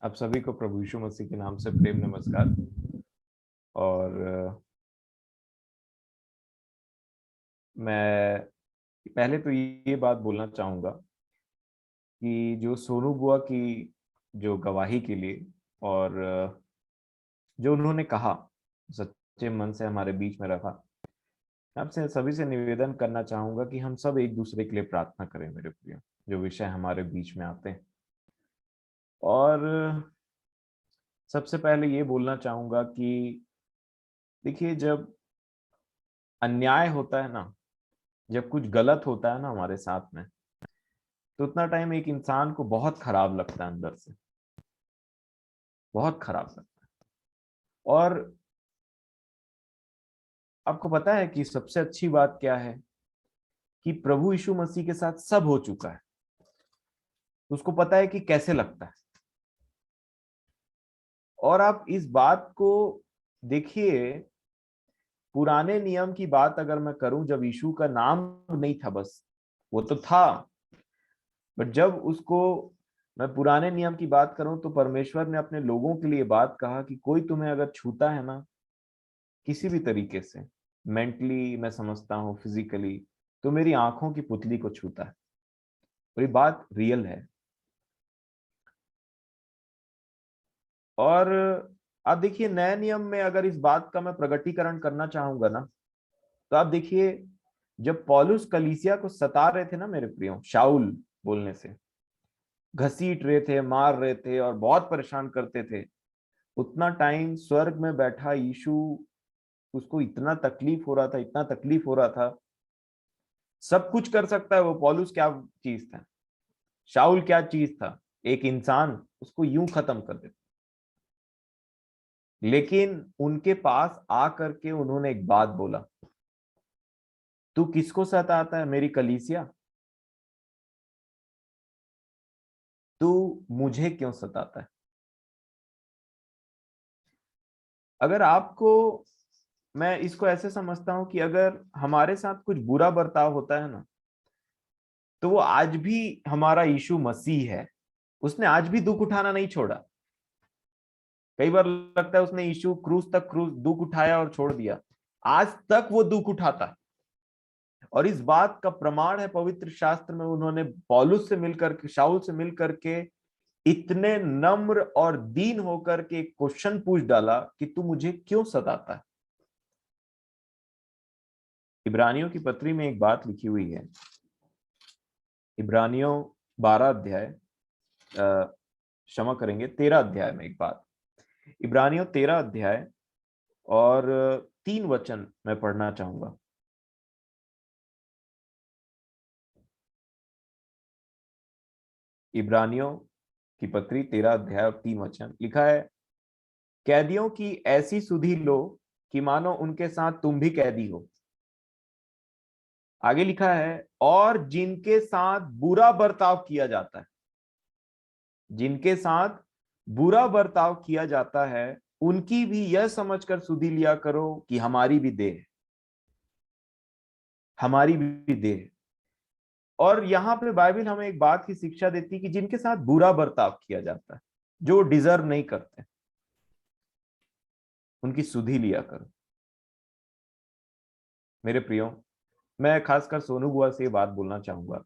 आप सभी को प्रभु यीशु मसीह के नाम से प्रेम नमस्कार। और मैं पहले तो ये बात बोलना चाहूंगा कि जो सोनू बुआ की जो गवाही के लिए और जो उन्होंने कहा सच्चे मन से हमारे बीच में रखा, आपसे सभी से निवेदन करना चाहूंगा कि हम सब एक दूसरे के लिए प्रार्थना करें मेरे प्रिय, जो विषय हमारे बीच में आते हैं। और सबसे पहले ये बोलना चाहूंगा कि देखिए, जब अन्याय होता है ना, जब कुछ गलत होता है ना हमारे साथ में, तो उतना टाइम एक इंसान को बहुत खराब लगता है, अंदर से बहुत खराब लगता है। और आपको पता है कि सबसे अच्छी बात क्या है कि प्रभु यीशु मसीह के साथ सब हो चुका है, उसको पता है कि कैसे लगता है। और आप इस बात को देखिए, पुराने नियम की बात अगर मैं करूं, जब यीशु का नाम नहीं था, बस वो तो था, बट जब उसको मैं पुराने नियम की बात करूं तो परमेश्वर ने अपने लोगों के लिए बात कहा कि कोई तुम्हें अगर छूता है ना, किसी भी तरीके से, मेंटली मैं समझता हूँ, फिजिकली, तो मेरी आंखों की पुतली को छूता है। और ये बात रियल है। और आप देखिए, नए नियम में अगर इस बात का मैं प्रगटीकरण करना चाहूंगा ना, तो आप देखिए, जब पौलुस कलीसिया को सता रहे थे ना मेरे प्रियो, शाऊल बोलने से घसीट रहे थे, मार रहे थे और बहुत परेशान करते थे, उतना टाइम स्वर्ग में बैठा यीशु, उसको इतना तकलीफ हो रहा था, इतना तकलीफ हो रहा था। सब कुछ कर सकता है वो पौलुस, क्या चीज था, शाऊल क्या चीज था, एक इंसान, उसको यूं खत्म कर देता। लेकिन उनके पास आकर के उन्होंने एक बात बोला, तू किसको सताता है, मेरी कलीसिया? तू मुझे क्यों सताता है? अगर आपको, मैं इसको ऐसे समझता हूं कि अगर हमारे साथ कुछ बुरा बर्ताव होता है ना, तो वो आज भी हमारा यीशु मसीह है, उसने आज भी दुख उठाना नहीं छोड़ा। कई बार लगता है उसने यीशु क्रूस तक क्रूस दुख उठाया और छोड़ दिया, आज तक वो दुख उठाता है। और इस बात का प्रमाण है पवित्र शास्त्र में, उन्होंने पौलुस से मिलकर के, शाऊल से मिलकर के इतने नम्र और दीन होकर के एक क्वेश्चन पूछ डाला कि तू मुझे क्यों सताता है। इब्रानियों की पत्री में एक बात लिखी हुई है, इब्रानियों 12 अध्याय, क्षमा करेंगे 13 अध्याय में एक बात, इब्रानियों 13 अध्याय और 3 वचन मैं पढ़ना चाहूंगा। इब्रानियों की पत्री 13 अध्याय और 3 वचन लिखा है, कैदियों की ऐसी सुधि लो कि मानो उनके साथ तुम भी कैदी हो। आगे लिखा है, और जिनके साथ बुरा बर्ताव किया जाता है, जिनके साथ बुरा बर्ताव किया जाता है, उनकी भी यह समझकर सुधि लिया करो कि हमारी भी देह है, हमारी भी देह है। और यहाँ पे बाइबल हमें एक बात की शिक्षा देती है कि जिनके साथ बुरा बर्ताव किया जाता है, जो डिजर्व नहीं करते, उनकी सुधि लिया करो। मेरे प्रियो, मैं खासकर सोनू बुआ से ये बात बोलना चाहूंगा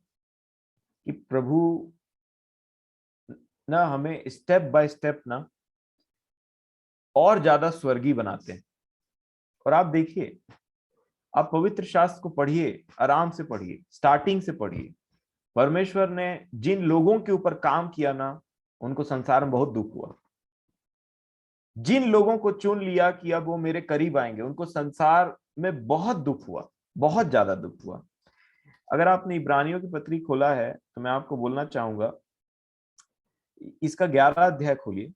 कि प्रभु ना हमें स्टेप बाय स्टेप ना और ज्यादा स्वर्गीय बनाते हैं। और आप देखिए, आप पवित्र शास्त्र को पढ़िए, आराम से पढ़िए, स्टार्टिंग से पढ़िए। परमेश्वर ने जिन लोगों के ऊपर काम किया ना, उनको संसार में बहुत दुख हुआ। जिन लोगों को चुन लिया कि अब वो मेरे करीब आएंगे, उनको संसार में बहुत दुख हुआ, बहुत ज्यादा दुख हुआ। अगर आपने इब्रानियों की पत्री खोला है तो मैं आपको बोलना चाहूंगा, इसका 11 अध्याय खोलिए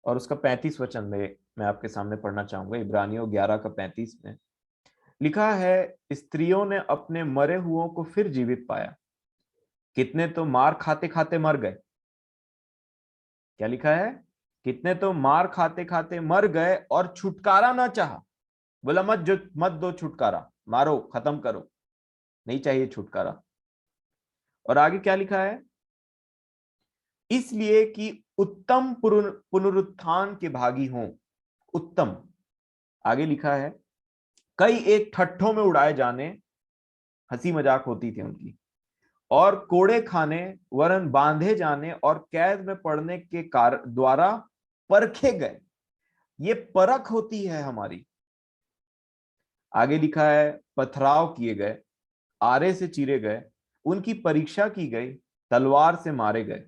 और उसका 35 वचन में मैं आपके सामने पढ़ना चाहूंगा। इब्रानियों 11 का 35 में लिखा है, स्त्रियों ने अपने मरे हुओं को फिर जीवित पाया, कितने तो मार खाते खाते मर गए। क्या लिखा है? कितने तो मार खाते खाते मर गए और छुटकारा ना चाहा। बोला मत दो छुटकारा, मारो, खत्म करो, नहीं चाहिए छुटकारा। और आगे क्या लिखा है, इसलिए कि उत्तम पुनरुत्थान के भागी हों। उत्तम, आगे लिखा है, कई एक ठट्ठों में उड़ाए जाने, हंसी मजाक होती थी उनकी, और कोड़े खाने वरन बांधे जाने और कैद में पड़ने के द्वारा परखे गए। ये परख होती है हमारी। आगे लिखा है, पथराव किए गए, आरे से चीरे गए, उनकी परीक्षा की गई, तलवार से मारे गए।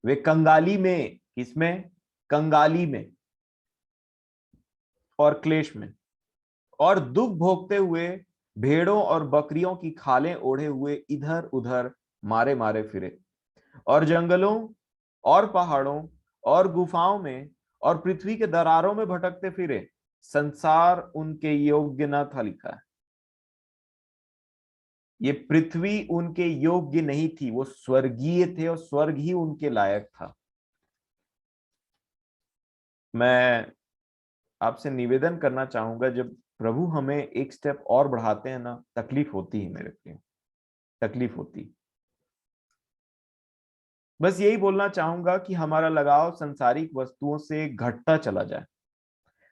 वे कंगाली में, किसमें, कंगाली में और क्लेश में, और दुख भोगते हुए भेड़ों और बकरियों की खालें ओढ़े हुए इधर उधर मारे मारे फिरे, और जंगलों और पहाड़ों और गुफाओं में और पृथ्वी के दरारों में भटकते फिरे। संसार उनके योग्य न था, लिखा है। ये पृथ्वी उनके योग्य नहीं थी, वो स्वर्गीय थे और स्वर्ग ही उनके लायक था। मैं आपसे निवेदन करना चाहूंगा, जब प्रभु हमें एक स्टेप और बढ़ाते हैं ना, तकलीफ होती है मेरे प्रिय, तकलीफ होती। बस यही बोलना चाहूंगा कि हमारा लगाव संसारिक वस्तुओं से घटता चला जाए,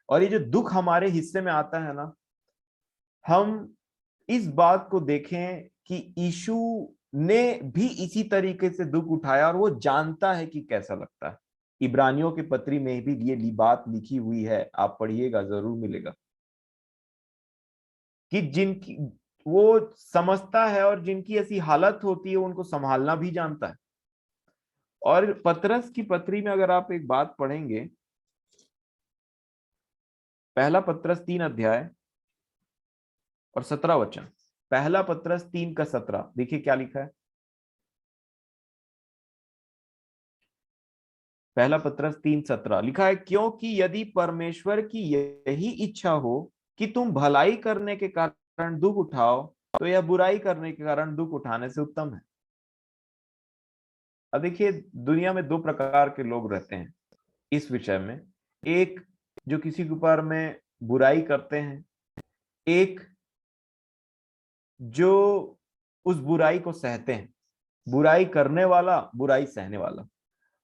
और ये जो दुख हमारे हिस्से में आता है ना, हम इस बात को देखें कि यीशु ने भी इसी तरीके से दुख उठाया और वो जानता है कि कैसा लगता है। इब्रानियों की पत्री में भी ये बात लिखी हुई है, आप पढ़िएगा, जरूर मिलेगा, कि जिनकी वो समझता है और जिनकी ऐसी हालत होती है उनको संभालना भी जानता है। और पतरस की पत्री में अगर आप एक बात पढ़ेंगे, पहला पतरस 3 अध्याय और 17 वचन, पहला पतरस 3 का 17, देखिए क्या लिखा है। पहला पतरस 3:17 लिखा है, क्योंकि यदि परमेश्वर की यही इच्छा हो कि तुम भलाई करने के कारण दुख उठाओ, तो यह बुराई करने के कारण दुख उठाने से उत्तम है। अब देखिए, दुनिया में दो प्रकार के लोग रहते हैं इस विषय में। एक जो किसी के ऊपर में बुराई करते हैं, एक जो उस बुराई को सहते हैं। बुराई करने वाला, बुराई सहने वाला।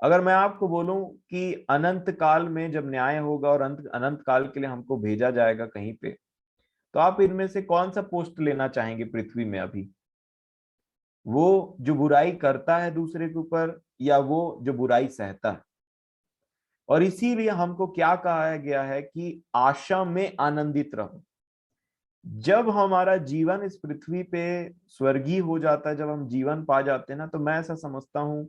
अगर मैं आपको बोलूं कि अनंत काल में जब न्याय होगा और अनंत अनंत काल के लिए हमको भेजा जाएगा कहीं पे, तो आप इनमें से कौन सा पोस्ट लेना चाहेंगे पृथ्वी में अभी? वो जो बुराई करता है दूसरे के ऊपर, या वो जो बुराई सहता है? और इसीलिए हमको क्या कहा गया है कि आशा में आनंदित रहो। जब हमारा जीवन इस पृथ्वी पे स्वर्गीय हो जाता है, जब हम जीवन पा जाते हैं ना, तो मैं ऐसा समझता हूं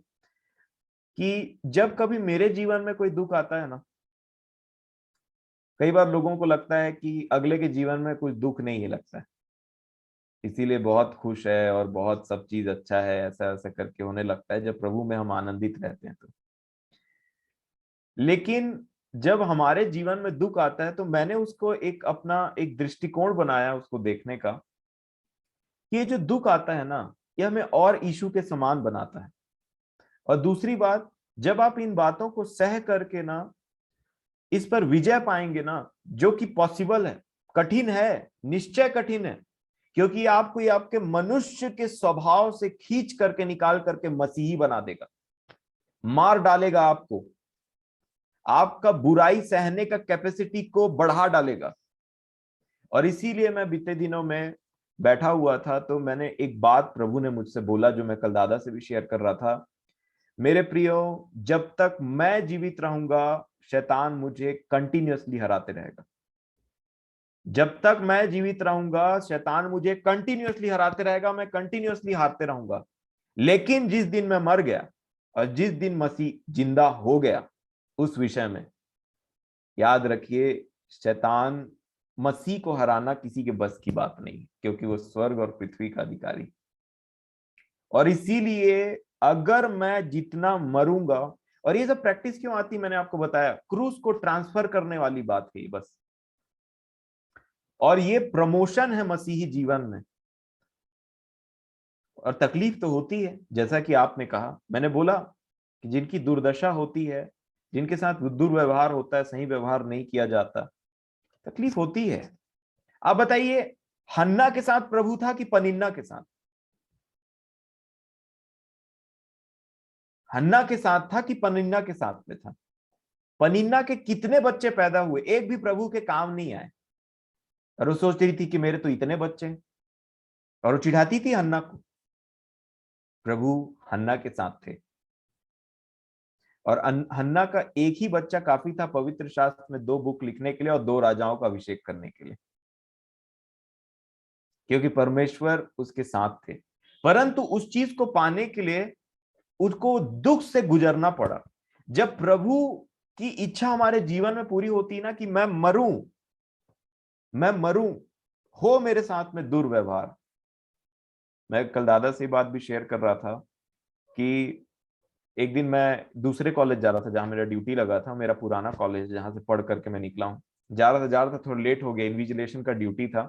कि जब कभी मेरे जीवन में कोई दुख आता है ना, कई बार लोगों को लगता है कि अगले के जीवन में कुछ दुख नहीं है, लगता है इसीलिए बहुत खुश है और बहुत सब चीज अच्छा है, ऐसा ऐसा करके होने लगता है जब प्रभु में हम आनंदित रहते हैं तो। लेकिन जब हमारे जीवन में दुख आता है, तो मैंने उसको एक अपना एक दृष्टिकोण बनाया उसको देखने का, कि ये जो दुख आता है ना, ये हमें और यीशु के समान बनाता है। और दूसरी बात, जब आप इन बातों को सह करके ना इस पर विजय पाएंगे ना, जो कि पॉसिबल है, कठिन है, निश्चय कठिन है, क्योंकि आपको ये आपके मनुष्य के स्वभाव से खींच करके निकाल करके मसीही बना देगा, मार डालेगा आपको, आपका बुराई सहने का कैपेसिटी को बढ़ा डालेगा। और इसीलिए मैं बीते दिनों में बैठा हुआ था, तो मैंने एक बात प्रभु ने मुझसे बोला, जो मैं कल दादा से भी शेयर कर रहा था। मेरे प्रियो, जब तक मैं जीवित रहूंगा, शैतान मुझे कंटिन्यूअसली हराते रहेगा। जब तक मैं जीवित रहूंगा, शैतान मुझे कंटिन्यूअसली हराते रहेगा, मैं कंटिन्यूअसली हारते रहूंगा। लेकिन जिस दिन मैं मर गया और जिस दिन मसीह जिंदा हो गया, उस विषय में याद रखिए, शैतान, मसीह को हराना किसी के बस की बात नहीं, क्योंकि वो स्वर्ग और पृथ्वी का अधिकारी। और इसीलिए अगर मैं जितना मरूंगा, और ये सब प्रैक्टिस क्यों आती, मैंने आपको बताया, क्रूस को ट्रांसफर करने वाली बात है ये बस। और ये प्रमोशन है मसीही जीवन में। और तकलीफ तो होती है, जैसा कि आपने कहा, मैंने बोला कि जिनकी दुर्दशा होती है, जिनके साथ दुर्व्यवहार होता है, सही व्यवहार नहीं किया जाता, तकलीफ होती है। आप बताइए, हन्ना के साथ प्रभु था कि पनिन्ना के साथ? हन्ना के साथ था कि पनिन्ना के साथ में था? पनिन्ना के कितने बच्चे पैदा हुए, एक भी प्रभु के काम नहीं आए, और वो सोच रही थी कि मेरे तो इतने बच्चे हैं, और वो चिढ़ाती थी हन्ना को। प्रभु हन्ना के साथ थे, और हन्ना का एक ही बच्चा काफी था पवित्र शास्त्र में 2 बुक लिखने के लिए और 2 राजाओं का अभिषेक करने के लिए, क्योंकि परमेश्वर उसके साथ थे। परंतु उस चीज को पाने के लिए उसको दुख से गुजरना पड़ा। जब प्रभु की इच्छा हमारे जीवन में पूरी होती है ना, कि मैं मरूं, मैं मरूं, हो मेरे साथ में दुर्व्यवहार। मैं कल दादा से बात भी शेयर कर रहा था कि एक दिन मैं दूसरे कॉलेज जा रहा था जहां मेरा ड्यूटी लगा था, मेरा पुराना कॉलेज जहां से पढ़ करके मैं निकला हूँ। जा रहा था, थोड़ा लेट हो गया, इन्विजिलेशन का ड्यूटी था,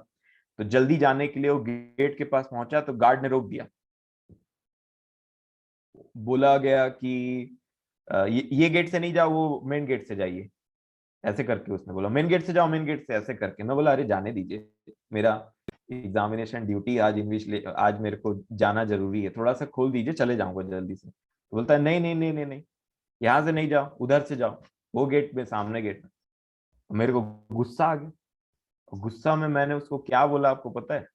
तो जल्दी जाने के लिए वो गेट के पास पहुंचा तो गार्ड ने रोक दिया। बोला गया कि ये गेट से नहीं जाओ, वो मेन गेट से जाइए, ऐसे करके उसने बोला। मेन गेट से जाओ, मेन गेट से, ऐसे करके। मैं बोला अरे जाने दीजिए, मेरा एग्जामिनेशन ड्यूटी आज इंग्लिश, आज मेरे को जाना जरूरी है, थोड़ा सा खोल दीजिए, चले जाऊंगा जल्दी से। तो बोलता है नहीं नहीं नहीं नहीं नहीं, यहाँ से नहीं जाओ, उधर से जाओ, वो गेट में, सामने गेट में। मेरे को गुस्सा आ गया। गुस्सा में मैंने उसको क्या बोला आपको पता है?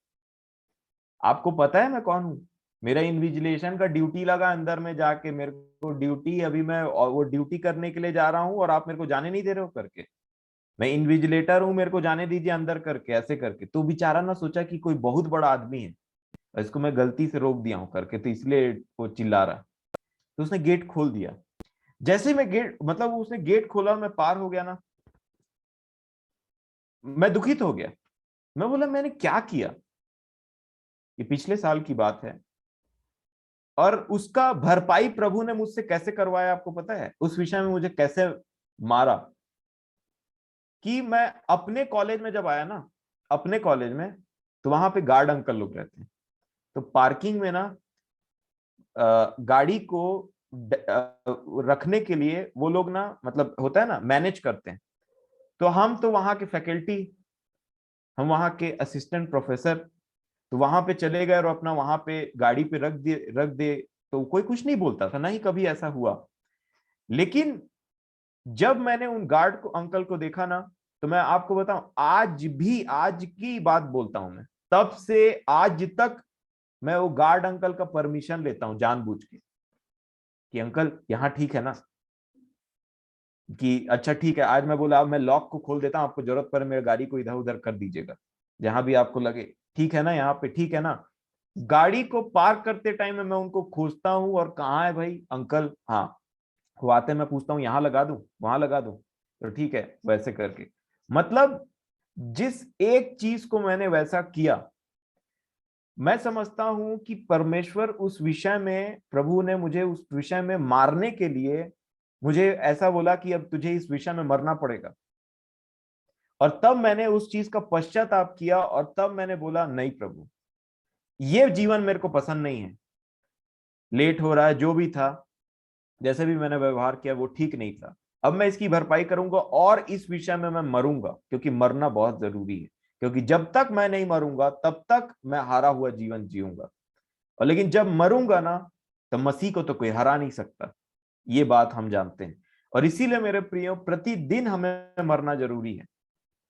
आपको पता है मैं कौन हूँ? मेरा इन्विजिलेशन का ड्यूटी लगा अंदर में जाके, मेरे को ड्यूटी, अभी मैं और वो ड्यूटी करने के लिए जा रहा हूँ और आप मेरे को जाने नहीं दे रहे हो करके। मैं इन्विजिलेटर हूँ, मेरे को जाने दीजिए अंदर करके, ऐसे करके। तो बेचारा ना सोचा कि कोई बहुत बड़ा आदमी है, इसको मैं गलती से रोक दिया हूँ करके, तो इसलिए वो चिल्ला रहा। तो उसने गेट खोल दिया। जैसे ही मैं गेट, मतलब उसने गेट खोला और मैं पार हो गया ना, मैं दुखित हो गया। मैं बोला मैंने क्या किया? ये पिछले साल की बात है, और उसका भरपाई प्रभु ने मुझसे कैसे करवाया आपको पता है? उस विषय में मुझे कैसे मारा, कि मैं अपने कॉलेज में जब आया ना, अपने कॉलेज में, तो वहां पे गार्ड अंकल लोग रहते हैं। तो पार्किंग में ना गाड़ी को रखने के लिए वो लोग ना, मतलब होता है ना, मैनेज करते हैं। तो हम तो वहां के फैकल्टी, हम वहां के असिस्टेंट प्रोफेसर, तो वहां पे चले गए और अपना वहां पे गाड़ी पे रख दे। तो कोई कुछ नहीं बोलता था, ना ही कभी ऐसा हुआ। लेकिन जब मैंने उन गार्ड को, अंकल को देखा ना, तो मैं आपको बताऊं, आज भी, आज की बात बोलता हूं मैं, तब से आज तक मैं वो गार्ड अंकल का परमिशन लेता हूं जानबूझ के, कि अंकल यहाँ ठीक है ना, कि अच्छा ठीक है, आज मैं बोला अब मैं लॉक को खोल देता हूँ, आपको जरूरत पड़े मेरे गाड़ी को इधर उधर कर दीजिएगा, जहां भी आपको लगे, ठीक है ना, यहाँ पे ठीक है ना। गाड़ी को पार्क करते टाइम में मैं उनको खोजता हूँ, और कहाँ है भाई अंकल, हाँ। वो आते, मैं पूछता हूँ यहाँ लगा दूं, वहां लगा दूं, तो ठीक है, वैसे करके। मतलब जिस एक चीज को मैंने वैसा किया, मैं समझता हूं कि परमेश्वर उस विषय में, प्रभु ने मुझे उस विषय में मारने के लिए मुझे ऐसा बोला कि अब तुझे इस विषय में मरना पड़ेगा। और तब मैंने उस चीज का पश्चाताप किया, और तब मैंने बोला नहीं प्रभु, ये जीवन मेरे को पसंद नहीं है। लेट हो रहा है, जो भी था, जैसे भी मैंने व्यवहार किया वो ठीक नहीं था। अब मैं इसकी भरपाई करूंगा, और इस विषय में मैं मरूंगा, क्योंकि मरना बहुत जरूरी है। क्योंकि जब तक मैं नहीं मरूंगा तब तक मैं हारा हुआ जीवन जीऊंगा, और लेकिन जब मरूंगा ना, तो मसीह को तो कोई हरा नहीं सकता। ये बात हम जानते हैं। और इसीलिए मेरे प्रियो, प्रतिदिन हमें मरना जरूरी है,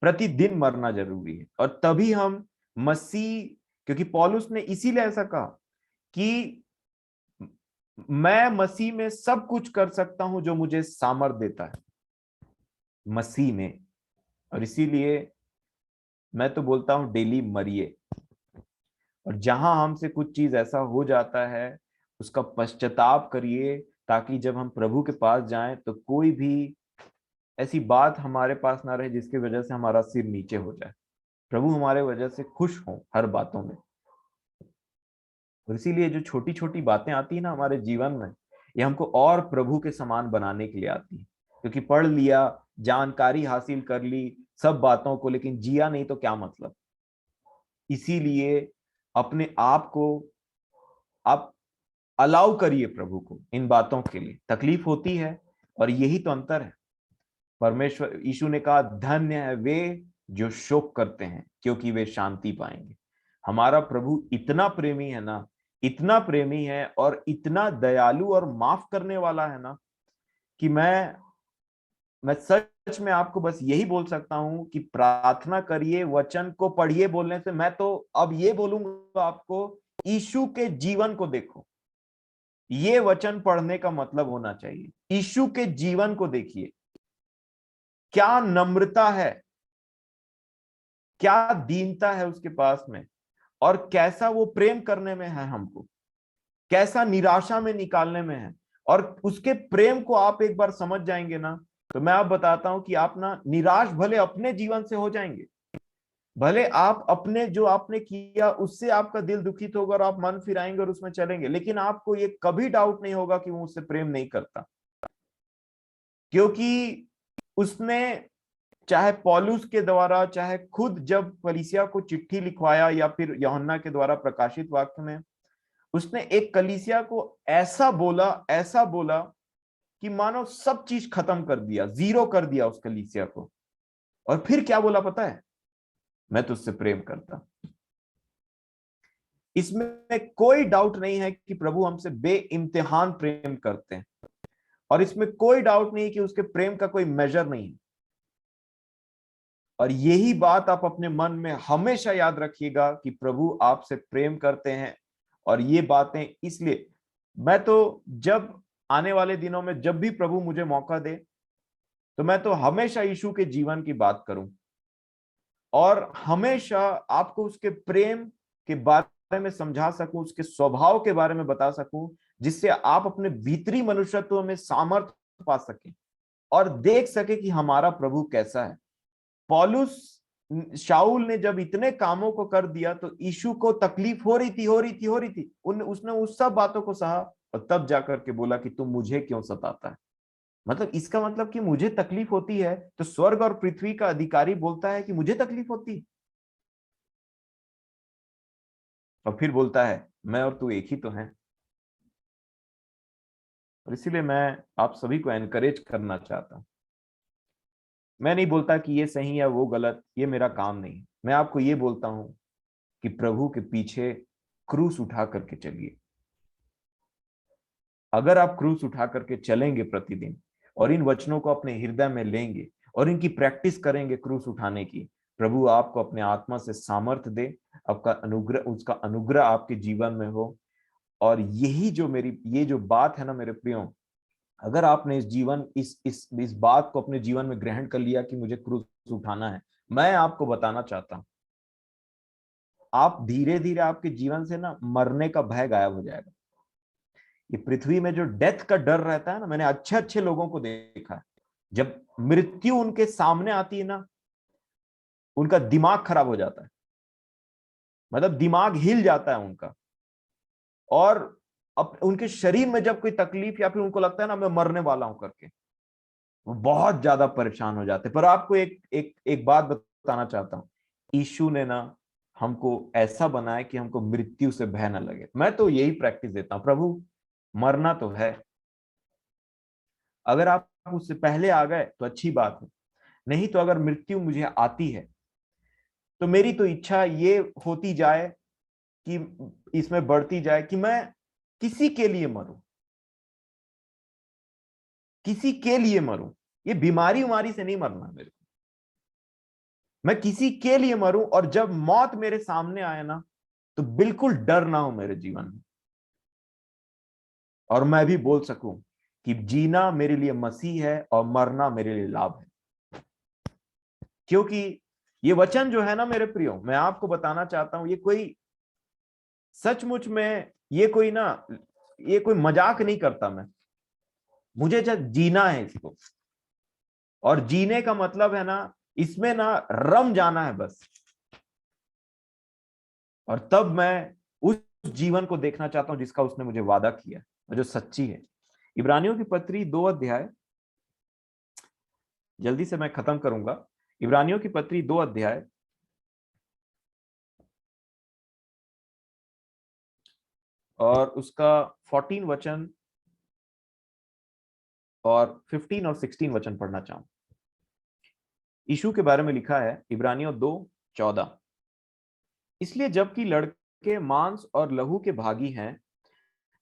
प्रतिदिन मरना जरूरी है, और तभी हम मसीह, क्योंकि पौलुस ने इसीलिए ऐसा कहा कि मैं मसीह में सब कुछ कर सकता हूं जो मुझे सामर्थ देता है, मसीह में। और इसीलिए मैं तो बोलता हूं डेली मरिए, और जहां हमसे कुछ चीज ऐसा हो जाता है उसका पश्चाताप करिए, ताकि जब हम प्रभु के पास जाएं तो कोई भी ऐसी बात हमारे पास ना रहे जिसकी वजह से हमारा सिर नीचे हो जाए। प्रभु हमारे वजह से खुश हो हर बातों में। और इसीलिए जो छोटी छोटी बातें आती है ना हमारे जीवन में, ये हमको और प्रभु के समान बनाने के लिए आती है। क्योंकि पढ़ लिया, जानकारी हासिल कर ली सब बातों को, लेकिन जिया नहीं तो क्या मतलब। इसीलिए अपने आप को आप अलाउ करिए प्रभु को इन बातों के लिए। तकलीफ होती है, और यही तो अंतर है। परमेश्वर यीशु ने कहा धन्य है वे जो शोक करते हैं, क्योंकि वे शांति पाएंगे। हमारा प्रभु इतना प्रेमी है ना, इतना प्रेमी है और इतना दयालु और माफ करने वाला है ना, कि मैं सच में आपको बस यही बोल सकता हूं कि प्रार्थना करिए, वचन को पढ़िए। बोलने से मैं तो अब ये बोलूंगा आपको, यीशु के जीवन को देखो। ये वचन पढ़ने का मतलब होना चाहिए, यीशु के जीवन को देखिए। क्या नम्रता है, क्या दीनता है उसके पास में, और कैसा वो प्रेम करने में है हमको, कैसा निराशा में निकालने में है। और उसके प्रेम को आप एक बार समझ जाएंगे ना, तो मैं आप बताता हूं कि आप ना निराश भले अपने जीवन से हो जाएंगे, भले आप अपने जो आपने किया उससे आपका दिल दुखित होगा और आप मन फिराएंगे और उसमें चलेंगे, लेकिन आपको ये कभी डाउट नहीं होगा कि वो उससे प्रेम नहीं करता। क्योंकि उसने, चाहे पौलुस के द्वारा, चाहे खुद जब कलीसिया को चिट्ठी लिखवाया, या फिर यूहन्ना के द्वारा प्रकाशित वाक्य में, उसने एक कलीसिया को ऐसा बोला कि मानो सब चीज खत्म कर दिया, जीरो कर दिया उस कलीसिया को। और फिर क्या बोला पता है? मैं तुझसे प्रेम करता। इसमें कोई डाउट नहीं है कि प्रभु हमसे बेइम्तिहान प्रेम करते हैं, और इसमें कोई डाउट नहीं कि उसके प्रेम का कोई मेजर नहीं है। और यही बात आप अपने मन में हमेशा याद रखिएगा कि प्रभु आपसे प्रेम करते हैं। और ये बातें इसलिए, मैं तो जब आने वाले दिनों में जब भी प्रभु मुझे मौका दे, तो मैं तो हमेशा यीशु के जीवन की बात करूं, और हमेशा आपको उसके प्रेम के बारे में समझा सकूं, उसके स्वभाव के बारे में बता सकूं, जिससे आप अपने भीतरी मनुष्यत्व में सामर्थ्य पा सकें और देख सके कि हमारा प्रभु कैसा है। पौलुस, शाऊल ने जब इतने कामों को कर दिया तो यीशु को तकलीफ हो रही थी। उसने उस सब बातों को सहा, और तब जाकर के बोला कि तुम मुझे क्यों सताता है। मतलब इसका मतलब कि मुझे तकलीफ होती है, तो स्वर्ग और पृथ्वी का अधिकारी बोलता है कि मुझे तकलीफ होती है, और फिर बोलता है मैं और तू एक ही तो हैं। और इसीलिए मैं आप सभी को एनकरेज करना चाहता हूं। मैं नहीं बोलता कि ये सही है वो गलत, ये मेरा काम नहीं। मैं आपको ये बोलता हूं कि प्रभु के पीछे क्रूस उठा करके चलिए। अगर आप क्रूस उठा करके चलेंगे प्रतिदिन, और इन वचनों को अपने हृदय में लेंगे और इनकी प्रैक्टिस करेंगे क्रूस उठाने की, प्रभु आपको अपने आत्मा से सामर्थ्य दे, आपका अनुग्रह, उसका अनुग्रह आपके जीवन में हो। और यही जो मेरी ये जो बात है ना मेरे प्रियो, अगर आपने इस बात को अपने जीवन में ग्रहण कर लिया कि मुझे क्रूस उठाना है, मैं आपको बताना चाहता हूं, आप धीरे धीरे आपके जीवन से ना मरने का भय गायब हो जाएगा। ये पृथ्वी में जो डेथ का डर रहता है ना, मैंने अच्छे अच्छे लोगों को देखा है, जब मृत्यु उनके सामने आती है ना, उनका दिमाग खराब हो जाता है। मतलब दिमाग हिल जाता है उनका, और अब उनके शरीर में जब कोई तकलीफ, या फिर उनको लगता है ना मैं मरने वाला हूं करके, वो बहुत ज्यादा परेशान हो जाते हैं। पर आपको एक बात बताना चाहता हूं, यीशु ने ना हमको ऐसा बनाया कि हमको मृत्यु से भय ना लगे। मैं तो यही प्रैक्टिस देता हूं, प्रभु मरना तो है, अगर आप उससे पहले आ गए तो अच्छी बात है, नहीं तो अगर मृत्यु मुझे आती है, तो मेरी तो इच्छा ये होती जाए कि इसमें बढ़ती जाए कि मैं किसी के लिए मरूं, किसी के लिए मरूं। ये बीमारी उमारी से नहीं मरना मेरे को, मैं किसी के लिए मरूं, और जब मौत मेरे सामने आए ना, तो बिल्कुल डर ना हो मेरे जीवन में, और मैं भी बोल सकूं कि जीना मेरे लिए मसीह है और मरना मेरे लिए लाभ है। क्योंकि ये वचन जो है ना मेरे प्रियो, मैं आपको बताना चाहता हूं, ये कोई सचमुच में, ये कोई मजाक नहीं करता मैं। मुझे जब जीना है इसको, और जीने का मतलब है ना, इसमें ना रम जाना है बस। और तब मैं उस जीवन को देखना चाहता हूं जिसका उसने मुझे वादा किया और जो सच्ची है। इब्रानियों की पत्री 2 अध्याय, जल्दी से मैं खत्म करूंगा। इब्रानियों की पत्री 2 अध्याय और उसका 14 वचन और 15 और 16 वचन पढ़ना चाहूं। यीशु के बारे में लिखा है, इब्रानियों 2:14, इसलिए जबकि लड़के के मांस और लहू के भागी हैं,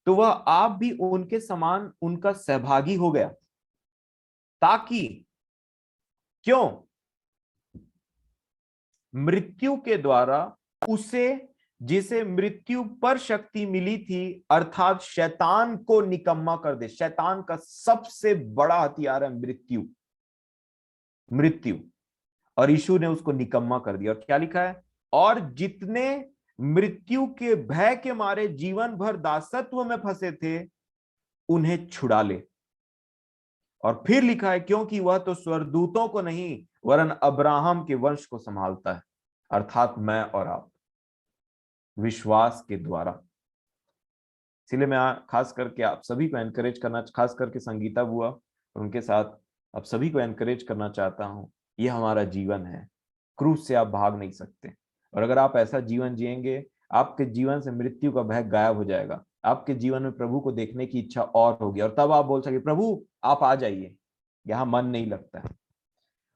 तो वह आप भी उनके समान उनका सहभागी हो गया, ताकि क्यों मृत्यु के द्वारा उसे, जिसे मृत्यु पर शक्ति मिली थी, अर्थात शैतान को निकम्मा कर दे। शैतान का सबसे बड़ा हथियार है मृत्यु, मृत्यु, और यीशु ने उसको निकम्मा कर दिया। और क्या लिखा है, और जितने मृत्यु के भय के मारे जीवन भर दासत्व में फंसे थे, उन्हें छुड़ा ले। और फिर लिखा है, क्योंकि वह तो स्वर्गदूतों को नहीं वरन अब्राहम के वंश को संभालता है, अर्थात मैं और आप, विश्वास के द्वारा। इसलिए मैं खास करके आप सभी को एनकरेज करना, खास करके संगीता बुआ और उनके साथ आप सभी को एनकरेज करना चाहता हूं, ये हमारा जीवन है, क्रूस से आप भाग नहीं सकते। और अगर आप ऐसा जीवन जिएंगे, आपके जीवन से मृत्यु का भय गायब हो जाएगा, आपके जीवन में प्रभु को देखने की इच्छा और होगी, और तब आप बोल सके प्रभु आप आ जाइए, यहाँ मन नहीं लगता है।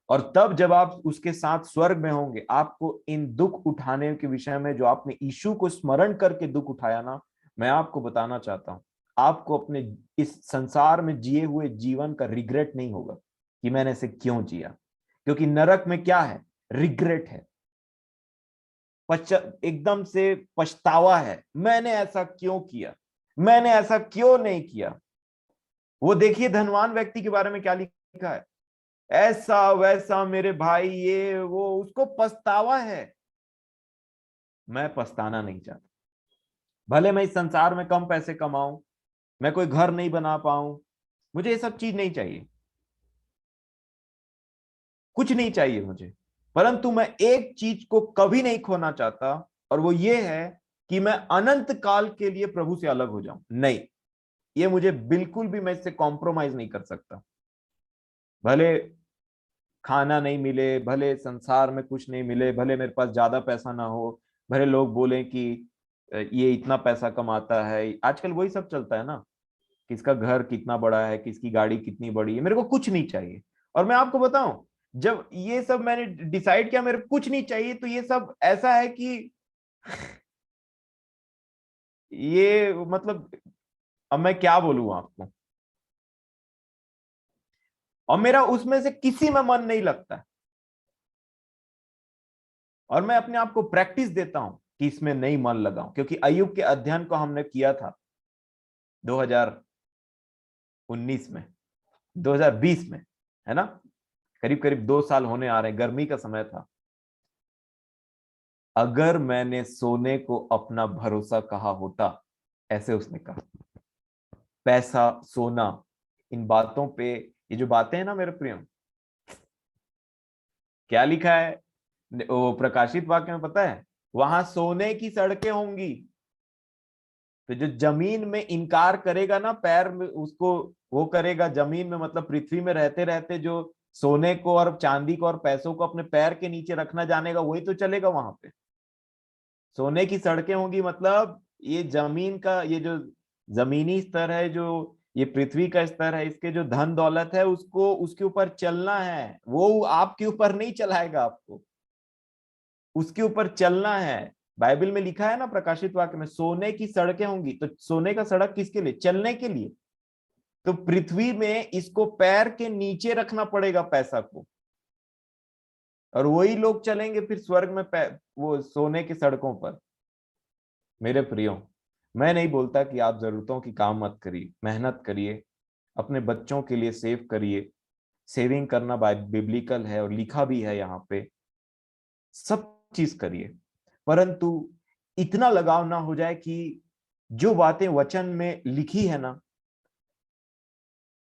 और तब जब आप उसके साथ स्वर्ग में होंगे, आपको इन दुख उठाने के विषय में, जो आपने यीशु को स्मरण करके दुख उठाया ना, मैं आपको बताना चाहता हूं, आपको अपने इस संसार में जिए हुए जीवन का रिग्रेट नहीं होगा कि मैंने इसे क्यों जिया। क्योंकि नरक में क्या है, रिग्रेट है, एकदम से पछतावा है, मैंने ऐसा क्यों किया, मैंने ऐसा क्यों नहीं किया। वो देखिए धनवान व्यक्ति के बारे में क्या लिखा है, ऐसा वैसा मेरे भाई, ये वो, उसको पछतावा है। मैं पछताना नहीं चाहता। भले मैं इस संसार में कम पैसे कमाऊं, मैं कोई घर नहीं बना पाऊं, मुझे ये सब चीज नहीं चाहिए, कुछ नहीं चाहिए मुझे, परंतु मैं एक चीज को कभी नहीं खोना चाहता, और वो ये है कि मैं अनंत काल के लिए प्रभु से अलग हो जाऊं। नहीं, ये मुझे बिल्कुल भी, मैं इससे कॉम्प्रोमाइज नहीं कर सकता। भले खाना नहीं मिले, भले संसार में कुछ नहीं मिले, भले मेरे पास ज्यादा पैसा ना हो, भले लोग बोले कि ये इतना पैसा कमाता है, आजकल वही सब चलता है ना, किसका घर कितना बड़ा है, किसकी गाड़ी कितनी बड़ी है, मेरे को कुछ नहीं चाहिए। और मैं आपको बताऊं, जब ये सब मैंने डिसाइड किया मेरे को कुछ नहीं चाहिए, तो ये सब ऐसा है कि ये मतलब, अब मैं क्या बोलूं आपको, और मेरा उसमें से किसी में मन नहीं लगता, और मैं अपने आप को प्रैक्टिस देता हूं कि इसमें नहीं मन लगाऊं। क्योंकि अय्यूब के अध्ययन को हमने किया था 2019 में, 2020 में, है ना, करीब करीब 2 साल होने आ रहे हैं, गर्मी का समय था। अगर मैंने सोने को अपना भरोसा कहा होता, ऐसे उसने कहा, पैसा, सोना, इन बातों पे, ये जो बातें हैं ना मेरे प्रियो, क्या लिखा है वो प्रकाशित वाक्य में, पता है, वहां सोने की सड़कें होंगी। तो जो जमीन में इनकार करेगा ना, पैर में उसको वो करेगा, जमीन में मतलब पृथ्वी में रहते रहते जो सोने को और चांदी को और पैसों को अपने पैर के नीचे रखना जानेगा, वही तो चलेगा वहां पे। सोने की सड़कें होंगी, मतलब ये जमीन का, ये जो जमीनी स्तर है, जो ये पृथ्वी का स्तर है, इसके जो धन दौलत है, उसको उसके ऊपर चलना है, वो आपके ऊपर नहीं चलाएगा, आपको उसके ऊपर चलना है। बाइबल में लिखा है ना, प्रकाशित वाक्य में, सोने की सड़कें होंगी। तो सोने का सड़क किसके लिए, चलने के लिए। तो पृथ्वी में इसको पैर के नीचे रखना पड़ेगा, पैसा को, और वही लोग चलेंगे फिर स्वर्ग में वो सोने की सड़कों पर। मेरे प्रियो, मैं नहीं बोलता कि आप जरूरतों की काम मत करिए, मेहनत करिए, अपने बच्चों के लिए सेव करिए, सेविंग करना बिब्लिकल है और लिखा भी है यहाँ पे, सब चीज करिए, परंतु इतना लगाव ना हो जाए कि जो बातें वचन में लिखी है ना,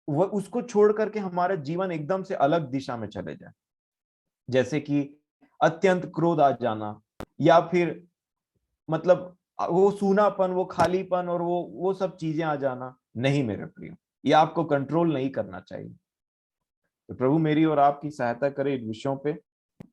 वह उसको छोड़ करके हमारा जीवन एकदम से अलग दिशा में चले जाए। जैसे कि अत्यंत क्रोध आ जाना, या फिर मतलब वो सूनापन, वो खालीपन, और वो सब चीजें आ जाना। नहीं मेरे प्रियो, ये आपको कंट्रोल नहीं करना चाहिए। तो प्रभु मेरी और आपकी सहायता करे इन विषयों पे।